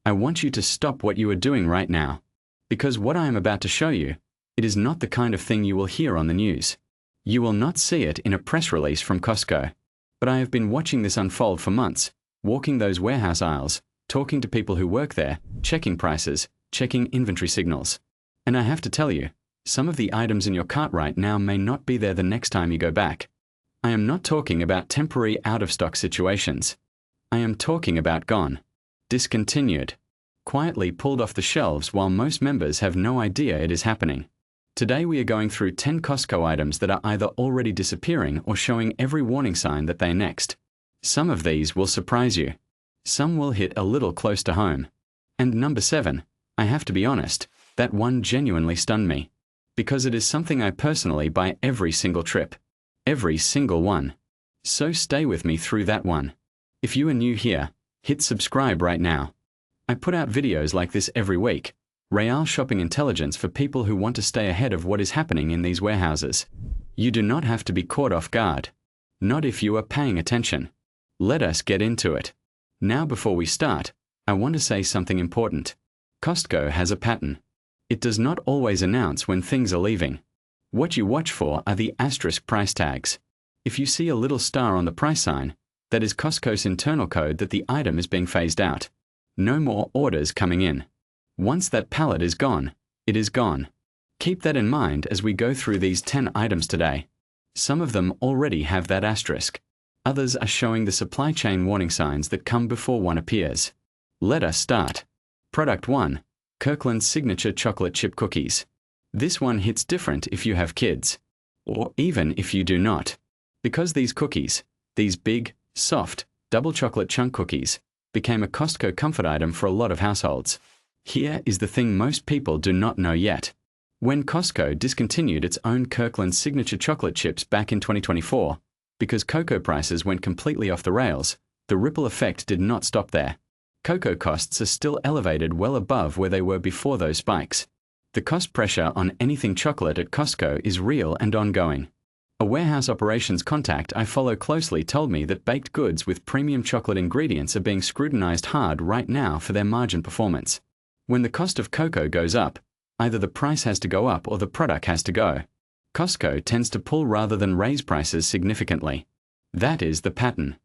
I want you to stop what you are doing right now. Because what I am about to show you, it is not the kind of thing you will hear on the news. You will not see it in a press release from Costco. But I have been watching this unfold for months, walking those warehouse aisles, talking to people who work there, checking prices, checking inventory signals. And I have to tell you, some of the items in your cart right now may not be there the next time you go back. I am not talking about temporary out-of-stock situations. I am talking about gone, discontinued, quietly pulled off the shelves while most members have no idea it is happening. Today we are going through 10 Costco items that are either already disappearing or showing every warning sign that they are next. Some of these will surprise you. Some will hit a little close to home. And number 7, I have to be honest, that one genuinely stunned me. Because it is something I personally buy every single trip. Every single one. So stay with me through that one. If you are new here, hit subscribe right now. I put out videos like this every week. Real shopping intelligence for people who want to stay ahead of what is happening in these warehouses. You do not have to be caught off guard. Not if you are paying attention. Let us get into it. Now before we start, I want to say something important. Costco has a pattern. It does not always announce when things are leaving. What you watch for are the asterisk price tags. If you see a little star on the price sign, that is Costco's internal code that the item is being phased out. No more orders coming in. Once that pallet is gone, it is gone. Keep that in mind as we go through these 10 items today. Some of them already have that asterisk. Others are showing the supply chain warning signs that come before one appears. Let us start. Product 1. Kirkland's Signature Chocolate Chip Cookies. This one hits different if you have kids. Or even if you do not. Because these cookies, these big, soft, double chocolate chunk cookies, became a Costco comfort item for a lot of households. Here is the thing most people do not know yet. When Costco discontinued its own Kirkland's Signature Chocolate Chips back in 2024, because cocoa prices went completely off the rails, the ripple effect did not stop there. Cocoa costs are still elevated well above where they were before those spikes. The cost pressure on anything chocolate at Costco is real and ongoing. A warehouse operations contact I follow closely told me that baked goods with premium chocolate ingredients are being scrutinized hard right now for their margin performance. When the cost of cocoa goes up, either the price has to go up or the product has to go. Costco tends to pull rather than raise prices significantly. That is the pattern.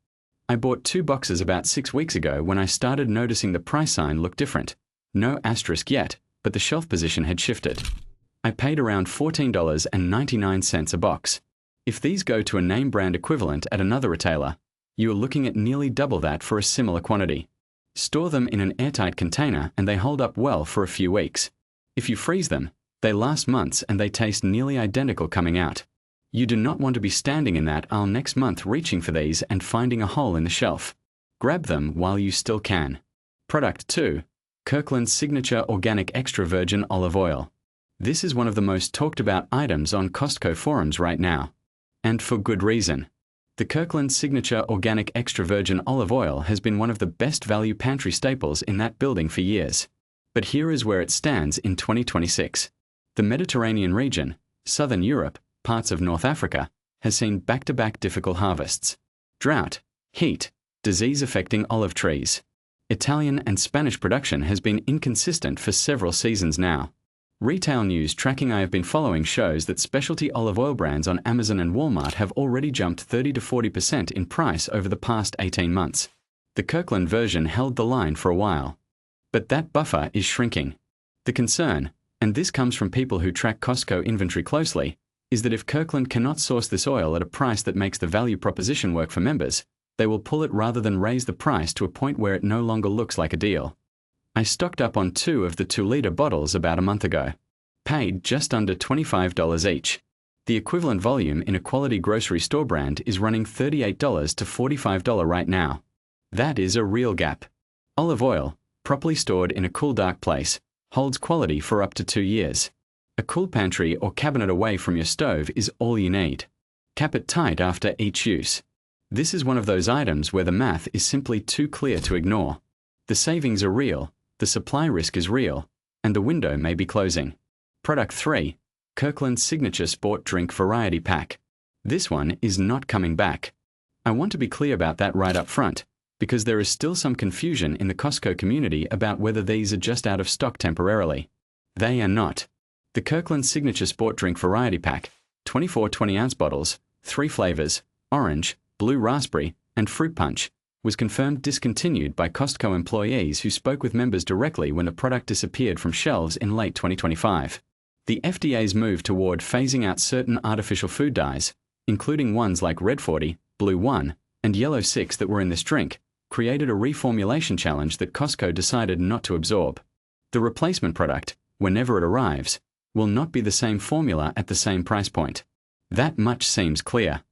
I bought 2 boxes about 6 weeks ago when I started noticing the price sign looked different. No asterisk yet, but the shelf position had shifted. I paid around $14.99 a box. If these go to a name brand equivalent at another retailer, you are looking at nearly double that for a similar quantity. Store them in an airtight container and they hold up well for a few weeks. If you freeze them, they last months and they taste nearly identical coming out. You do not want to be standing in that aisle next month reaching for these and finding a hole in the shelf. Grab them while you still can. Product 2. Kirkland's Signature Organic Extra Virgin Olive Oil. This is one of the most talked about items on Costco forums right now. And for good reason. The Kirkland's Signature Organic Extra Virgin Olive Oil has been one of the best value pantry staples in that building for years. But here is where it stands in 2026. The Mediterranean region, Southern Europe, parts of North Africa, has seen back-to-back difficult harvests. Drought, heat, disease affecting olive trees. Italian and Spanish production has been inconsistent for several seasons now. Retail news tracking I have been following shows that specialty olive oil brands on Amazon and Walmart have already jumped 30 to 40% in price over the past 18 months. The Kirkland version held the line for a while. But that buffer is shrinking. The concern, and this comes from people who track Costco inventory closely, is that if Kirkland cannot source this oil at a price that makes the value proposition work for members, they will pull it rather than raise the price to a point where it no longer looks like a deal. I stocked up on 2 of the 2-liter bottles about a month ago. Paid just under $25 each. The equivalent volume in a quality grocery store brand is running $38 to $45 right now. That is a real gap. Olive oil, properly stored in a cool dark place, holds quality for up to 2 years. A cool pantry or cabinet away from your stove is all you need. Cap it tight after each use. This is one of those items where the math is simply too clear to ignore. The savings are real, the supply risk is real, and the window may be closing. Product 3. Kirkland's Signature Sport Drink Variety Pack. This one is not coming back. I want to be clear about that right up front, because there is still some confusion in the Costco community about whether these are just out of stock temporarily. They are not. The Kirkland Signature Sport Drink Variety Pack, 24 20-ounce bottles, 3 flavors, orange, blue raspberry, and fruit punch, was confirmed discontinued by Costco employees who spoke with members directly when the product disappeared from shelves in late 2025. The FDA's move toward phasing out certain artificial food dyes, including ones like Red 40, Blue 1, and Yellow 6 that were in this drink, created a reformulation challenge that Costco decided not to absorb. The replacement product, whenever it arrives, will not be the same formula at the same price point. That much seems clear.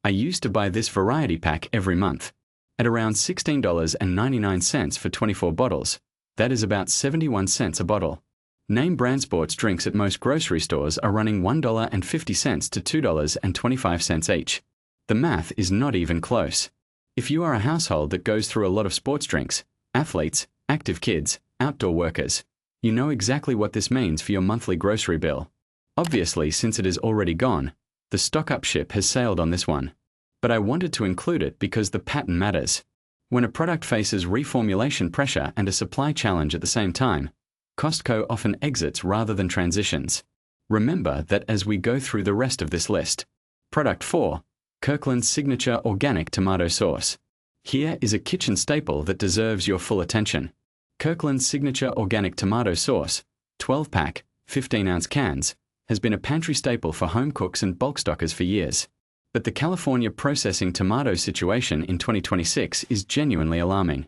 I used to buy this variety pack every month. At around $16.99 for 24 bottles, that is about 71 cents a bottle. Name brand sports drinks at most grocery stores are running $1.50 to $2.25 each. The math is not even close. If you are a household that goes through a lot of sports drinks, athletes, active kids, outdoor workers, you know exactly what this means for your monthly grocery bill. Obviously, since it is already gone, the stock-up ship has sailed on this one. But I wanted to include it because the pattern matters. When a product faces reformulation pressure and a supply challenge at the same time, Costco often exits rather than transitions. Remember that as we go through the rest of this list. Product 4. Kirkland's Signature Organic Tomato Sauce. Here is a kitchen staple that deserves your full attention. Kirkland's Signature Organic Tomato Sauce, 12-pack, 15-ounce cans, has been a pantry staple for home cooks and bulk stockers for years. But the California processing tomato situation in 2026 is genuinely alarming.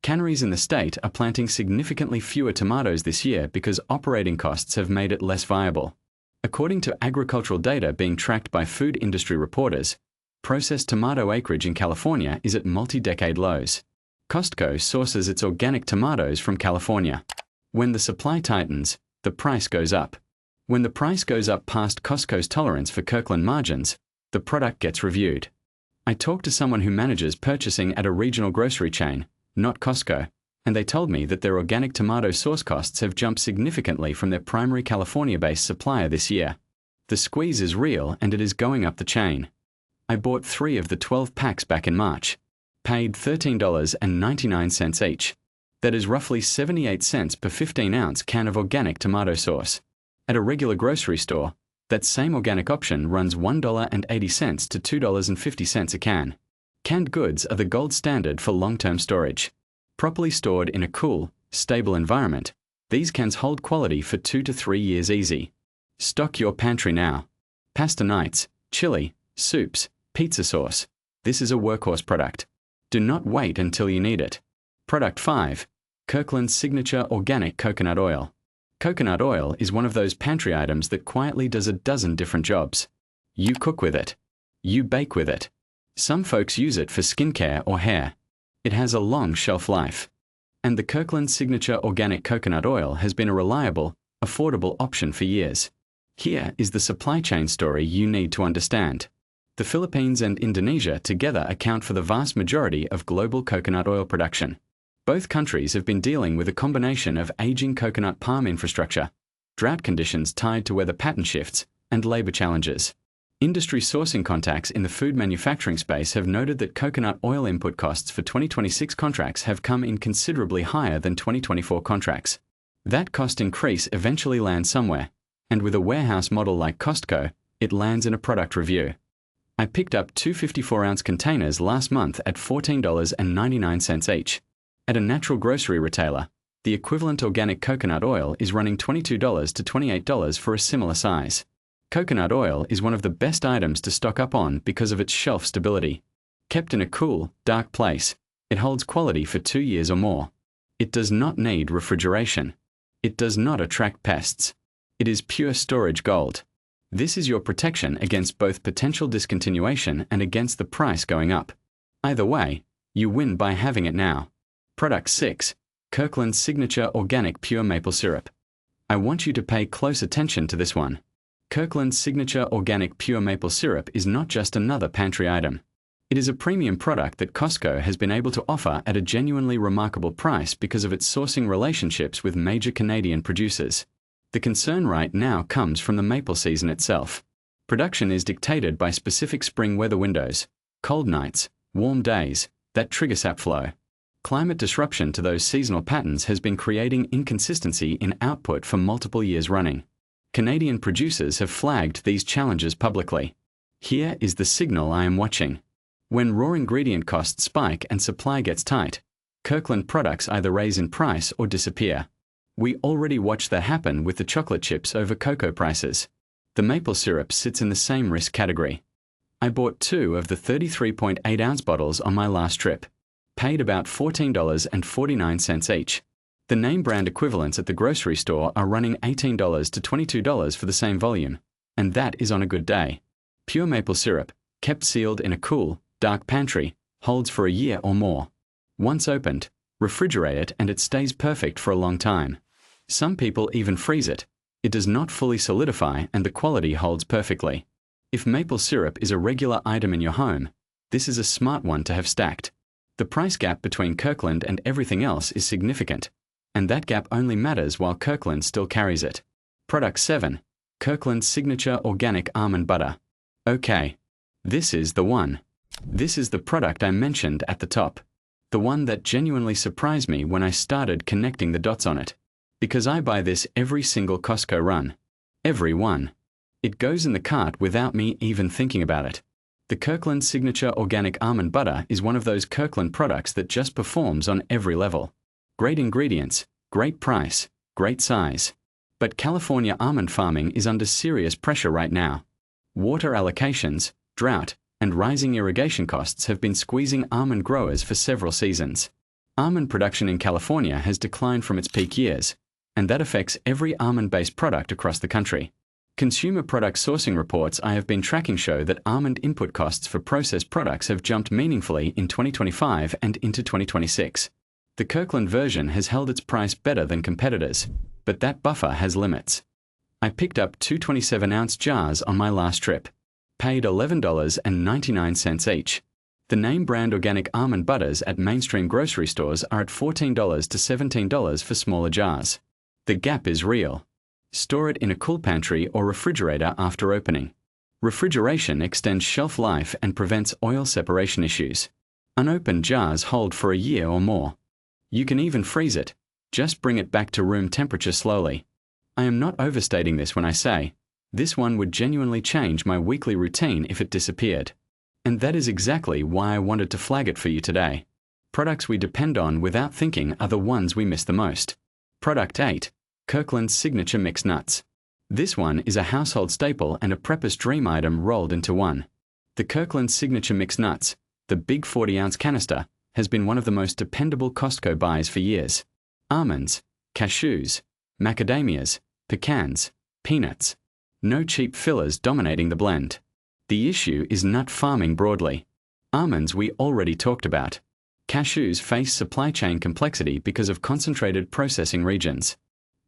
Canneries in the state are planting significantly fewer tomatoes this year because operating costs have made it less viable. According to agricultural data being tracked by food industry reporters, processed tomato acreage in California is at multi-decade lows. Costco sources its organic tomatoes from California. When the supply tightens, the price goes up. When the price goes up past Costco's tolerance for Kirkland margins, the product gets reviewed. I talked to someone who manages purchasing at a regional grocery chain, not Costco, and they told me that their organic tomato sauce costs have jumped significantly from their primary California-based supplier this year. The squeeze is real and it is going up the chain. I bought 3 of the 12 packs back in March. Paid $13.99 each. That is roughly 78 cents per 15-ounce can of organic tomato sauce. At a regular grocery store, that same organic option runs $1.80 to $2.50 a can. Canned goods are the gold standard for long-term storage. Properly stored in a cool, stable environment, these cans hold quality for 2 to 3 years easy. Stock your pantry now. Pasta nights, chili, soups, pizza sauce. This is a workhorse product. Do not wait until you need it. Product 5. Kirkland's Signature Organic Coconut Oil. Coconut oil is one of those pantry items that quietly does a dozen different jobs. You cook with it. You bake with it. Some folks use it for skincare or hair. It has a long shelf life. And the Kirkland Signature Organic Coconut Oil has been a reliable, affordable option for years. Here is the supply chain story you need to understand. The Philippines and Indonesia together account for the vast majority of global coconut oil production. Both countries have been dealing with a combination of aging coconut palm infrastructure, drought conditions tied to weather pattern shifts, and labor challenges. Industry sourcing contacts in the food manufacturing space have noted that coconut oil input costs for 2026 contracts have come in considerably higher than 2024 contracts. That cost increase eventually lands somewhere, and with a warehouse model like Costco, it lands in a product review. I picked up 2 54-ounce containers last month at $14.99 each. At a natural grocery retailer, the equivalent organic coconut oil is running $22 to $28 for a similar size. Coconut oil is one of the best items to stock up on because of its shelf stability. Kept in a cool, dark place, it holds quality for 2 years or more. It does not need refrigeration. It does not attract pests. It is pure storage gold. This is your protection against both potential discontinuation and against the price going up. Either way, you win by having it now. Product 6. Kirkland's Signature Organic Pure Maple Syrup. I want you to pay close attention to this one. Kirkland's Signature Organic Pure Maple Syrup is not just another pantry item. It is a premium product that Costco has been able to offer at a genuinely remarkable price because of its sourcing relationships with major Canadian producers. The concern right now comes from the maple season itself. Production is dictated by specific spring weather windows, cold nights, warm days, that trigger sap flow. Climate disruption to those seasonal patterns has been creating inconsistency in output for multiple years running. Canadian producers have flagged these challenges publicly. Here is the signal I am watching. When raw ingredient costs spike and supply gets tight, Kirkland products either raise in price or disappear. We already watched that happen with the chocolate chips over cocoa prices. The maple syrup sits in the same risk category. I bought 2 of the 33.8-ounce bottles on my last trip. Paid about $14.49 each. The name brand equivalents at the grocery store are running $18 to $22 for the same volume, and that is on a good day. Pure maple syrup, kept sealed in a cool, dark pantry, holds for a year or more. Once opened, refrigerate it and it stays perfect for a long time. Some people even freeze it. It does not fully solidify and the quality holds perfectly. If maple syrup is a regular item in your home, this is a smart one to have stacked. The price gap between Kirkland and everything else is significant, and that gap only matters while Kirkland still carries it. Product 7. Kirkland Signature Organic Almond Butter. Okay. This is the one. This is the product I mentioned at the top. The one that genuinely surprised me when I started connecting the dots on it. Because I buy this every single Costco run. Every one. It goes in the cart without me even thinking about it. The Kirkland Signature Organic Almond Butter is one of those Kirkland products that just performs on every level. Great ingredients, great price, great size. But California almond farming is under serious pressure right now. Water allocations, drought, and rising irrigation costs have been squeezing almond growers for several seasons. Almond production in California has declined from its peak years, and that affects every almond-based product across the country. Consumer product sourcing reports I have been tracking show that almond input costs for processed products have jumped meaningfully in 2025 and into 2026. The Kirkland version has held its price better than competitors, but that buffer has limits. I picked up 2 27-ounce jars on my last trip. Paid $11.99 each. The name brand organic almond butters at mainstream grocery stores are at $14 to $17 for smaller jars. The gap is real. Store it in a cool pantry or refrigerator after opening. Refrigeration extends shelf life and prevents oil separation issues. Unopened jars hold for a year or more. You can even freeze it. Just bring it back to room temperature slowly. I am not overstating this when I say, this one would genuinely change my weekly routine if it disappeared. And that is exactly why I wanted to flag it for you today. Products we depend on without thinking are the ones we miss the most. Product 8. Kirkland Signature Mixed Nuts. This one is a household staple and a prepper's dream item rolled into one. The Kirkland Signature Mixed Nuts, the big 40-ounce canister, has been one of the most dependable Costco buys for years. Almonds, cashews, macadamias, pecans, peanuts. No cheap fillers dominating the blend. The issue is nut farming broadly. Almonds we already talked about. Cashews face supply chain complexity because of concentrated processing regions.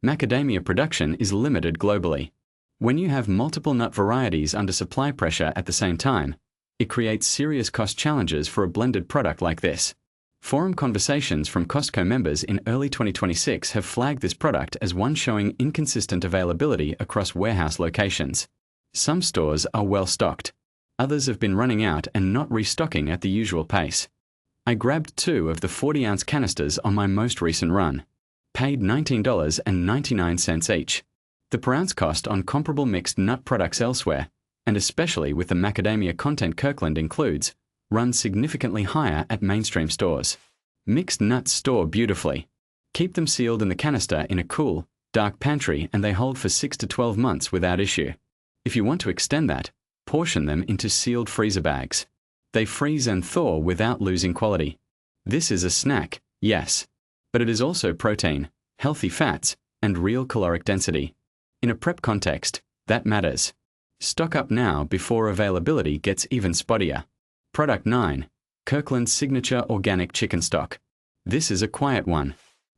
Macadamia production is limited globally. When you have multiple nut varieties under supply pressure at the same time, it creates serious cost challenges for a blended product like this. Forum conversations from Costco members in early 2026 have flagged this product as one showing inconsistent availability across warehouse locations. Some stores are well stocked. Others have been running out and not restocking at the usual pace. I grabbed 2 of the 40-ounce canisters on my most recent run. Paid $19.99 each. The per ounce cost on comparable mixed nut products elsewhere, and especially with the macadamia content Kirkland includes, runs significantly higher at mainstream stores. Mixed nuts store beautifully. Keep them sealed in the canister in a cool, dark pantry and they hold for 6 to 12 months without issue. If you want to extend that, portion them into sealed freezer bags. They freeze and thaw without losing quality. This is a snack, yes, but it is also protein, healthy fats, and real caloric density. In a prep context, that matters. Stock up now before availability gets even spottier. Product 9. Kirkland Signature Organic Chicken Stock. This is a quiet one.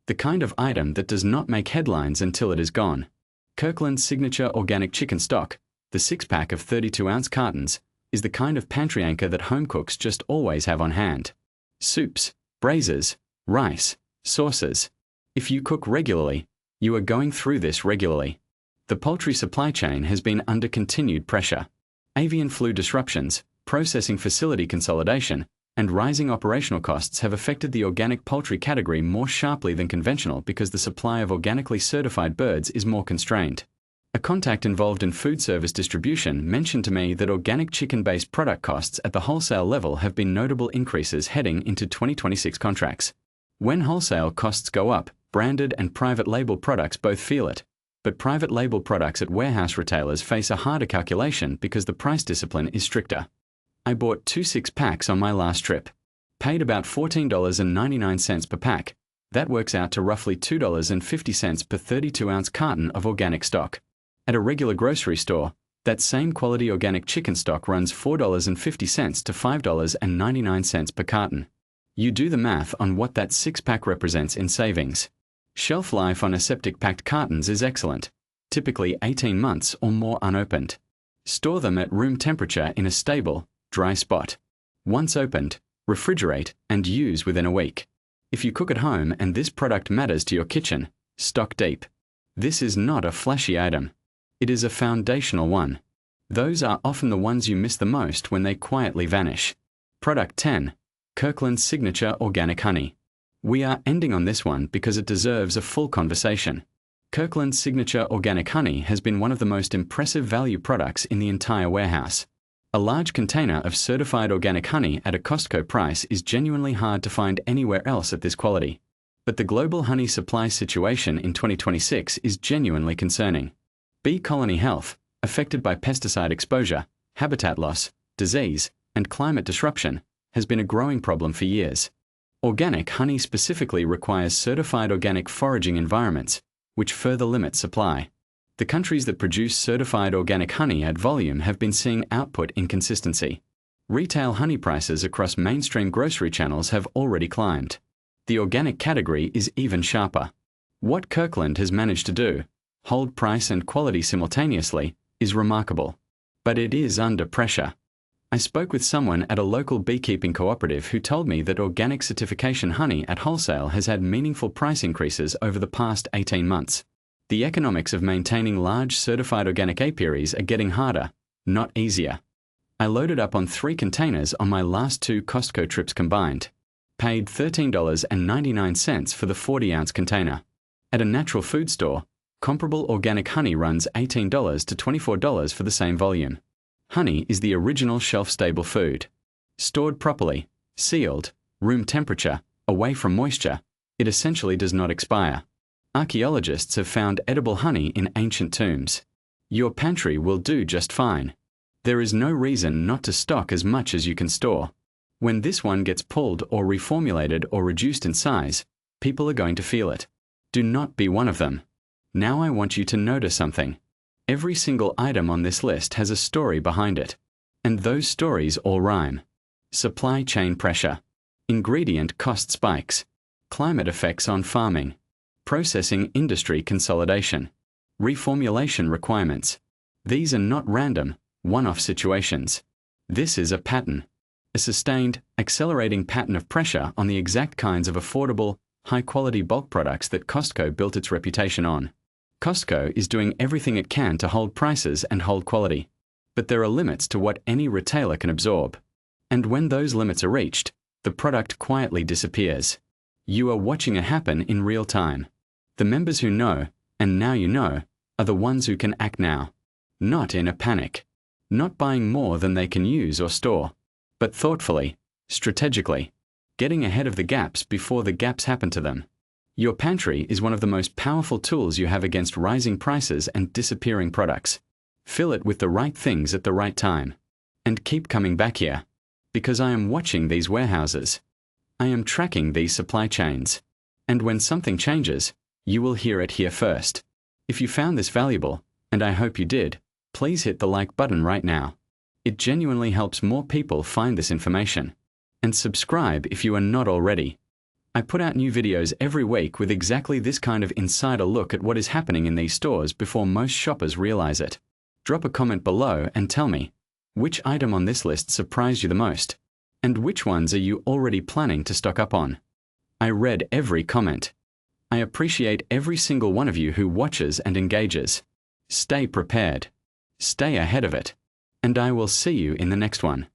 The kind of item that does not make headlines until it is gone. Kirkland Signature Organic Chicken Stock, the 6-pack of 32-ounce cartons, is the kind of pantry anchor that home cooks just always have on hand. Soups, braises, rice, sauces. If you cook regularly, you are going through this regularly. The poultry supply chain has been under continued pressure. Avian flu disruptions, processing facility consolidation, And rising operational costs have affected the organic poultry category more sharply than conventional because the supply of organically certified birds is more constrained. A contact involved in food service distribution mentioned to me that organic chicken-based product costs at the wholesale level have been notable increases heading into 2026 contracts. When wholesale costs go up, branded and private label products both feel it, but private label products at warehouse retailers face a harder calculation because the price discipline is stricter. I bought 2 6-packs on my last trip. Paid about $14.99 per pack. That works out to roughly $2.50 per 32-ounce carton of organic stock. At a regular grocery store, that same quality organic chicken stock runs $4.50 to $5.99 per carton. You do the math on what that 6-pack represents in savings. Shelf life on aseptic-packed cartons is excellent, typically 18 months or more unopened. Store them at room temperature in a stable, dry spot. Once opened, refrigerate and use within a week. If you cook at home and this product matters to your kitchen, stock deep. This is not a flashy item. It is a foundational one. Those are often the ones you miss the most when they quietly vanish. Product 10. Kirkland's Signature Organic Honey. We are ending on this one because it deserves a full conversation. Kirkland's Signature Organic Honey has been one of the most impressive value products in the entire warehouse. A large container of certified organic honey at a Costco price is genuinely hard to find anywhere else at this quality. But the global honey supply situation in 2026 is genuinely concerning. Bee colony health, affected by pesticide exposure, habitat loss, disease, and climate disruption, has been a growing problem for years. Organic honey specifically requires certified organic foraging environments, which further limit supply. The countries that produce certified organic honey at volume have been seeing output inconsistency. Retail honey prices across mainstream grocery channels have already climbed. The organic category is even sharper. What Kirkland has managed to do, hold price and quality simultaneously, is remarkable. But it is under pressure. I spoke with someone at a local beekeeping cooperative who told me that organic certification honey at wholesale has had meaningful price increases over the past 18 months. The economics of maintaining large certified organic apiaries are getting harder, not easier. I loaded up on 3 containers on my last 2 Costco trips combined. Paid $13.99 for the 40-ounce container. At a natural food store, comparable organic honey runs $18 to $24 for the same volume. Honey is the original shelf-stable food. Stored properly, sealed, room temperature, away from moisture, it essentially does not expire. Archaeologists have found edible honey in ancient tombs. Your pantry will do just fine. There is no reason not to stock as much as you can store. When this one gets pulled or reformulated or reduced in size, people are going to feel it. Do not be one of them. Now I want you to notice something. Every single item on this list has a story behind it. And those stories all rhyme. Supply chain pressure. Ingredient cost spikes. Climate effects on farming. Processing industry consolidation. Reformulation requirements. These are not random, one-off situations. This is a pattern. A sustained, accelerating pattern of pressure on the exact kinds of affordable, high-quality bulk products that Costco built its reputation on. Costco is doing everything it can to hold prices and hold quality. But there are limits to what any retailer can absorb. And when those limits are reached, the product quietly disappears. You are watching it happen in real time. The members who know, and now you know, are the ones who can act now. Not in a panic. Not buying more than they can use or store. But thoughtfully, strategically, getting ahead of the gaps before the gaps happen to them. Your pantry is one of the most powerful tools you have against rising prices and disappearing products. Fill it with the right things at the right time. And keep coming back here. Because I am watching these warehouses. I am tracking these supply chains. And when something changes, you will hear it here first. If you found this valuable, and I hope you did, please hit the like button right now. It genuinely helps more people find this information. And subscribe if you are not already. I put out new videos every week with exactly this kind of insider look at what is happening in these stores before most shoppers realize it. Drop a comment below and tell me, which item on this list surprised you the most? And which ones are you already planning to stock up on? I read every comment. I appreciate every single one of you who watches and engages. Stay prepared. Stay ahead of it. And I will see you in the next one.